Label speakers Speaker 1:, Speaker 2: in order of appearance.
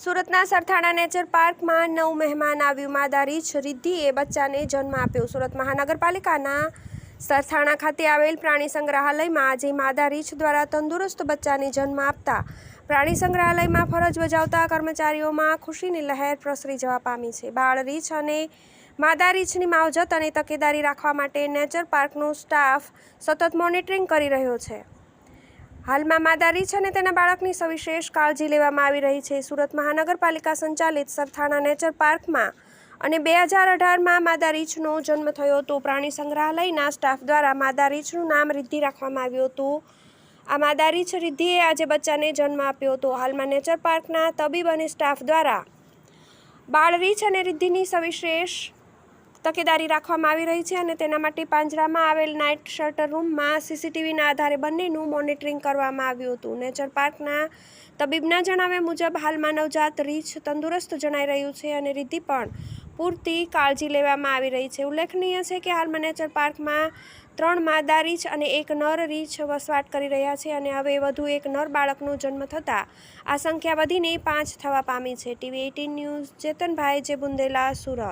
Speaker 1: સુરતના સરથાણા નેચર પાર્કમાં નવ મહેમાન આવ્યું. માદા રીંછ રિદ્ધિએ બચ્ચાને જન્મ આપ્યો. સુરત મહાનગરપાલિકાના સરથાણા ખાતે આવેલ પ્રાણી સંગ્રહાલયમાં આજે માદા રીંછ દ્વારા તંદુરસ્ત બચ્ચાને જન્મ આપતા પ્રાણી સંગ્રહાલયમાં ફરજ બજાવતા કર્મચારીઓમાં ખુશીની લહેર પ્રસરી જવા પામી છે. બાળ રીંછ અને માદા રીંછની માવજત અને તકેદારી રાખવા માટે નેચર પાર્કનો સ્ટાફ સતત મોનિટરિંગ કરી રહ્યો છે. હાલમાં માદા રીંછ અને તેના બાળકની સવિશેષ કાળજી લેવામાં આવી રહી છે. સુરત મહાનગરપાલિકા સંચાલિત સરથાણા નેચર પાર્કમાં અને 2018માં માદા રીંછનો જન્મ થયો હતો. પ્રાણી સંગ્રહાલયના સ્ટાફ દ્વારા માદા રીંછનું નામ રિદ્ધિ રાખવામાં આવ્યું હતું. આ માદા રીંછ રિદ્ધિએ આજે બચ્ચાને જન્મ આપ્યો હતો. હાલમાં નેચર પાર્કના તબીબ અને સ્ટાફ દ્વારા બાળ રીંછ અને રિદ્ધિની સવિશેષ તકેદારી રાખવામાં આવી રહી છે અને તેના માટે પાંજરામાં આવેલ નાઇટ શટર રૂમમાં સીસીટીવીના આધારે બંનેનું મોનિટરિંગ કરવામાં આવ્યું હતું. નેચર પાર્કના તબીબના જણાવ્યા મુજબ હાલમાં નવજાત રીંછ તંદુરસ્ત જણાઈ રહ્યું છે અને રિદ્ધિ પણ પૂરતી કાળજી લેવામાં આવી રહી છે. ઉલ્લેખનીય છે કે હાલમાં નેચર પાર્કમાં 3 માદા રીંછ અને 1 નર રીંછ વસવાટ કરી રહ્યા છે અને હવે વધુ એક નર બાળકનો જન્મ થતાં આ સંખ્યા વધીને 5 થવા પામી છે. TV18 ન્યૂઝ ચેતનભાઈ જે બુંદેલા, સુરત.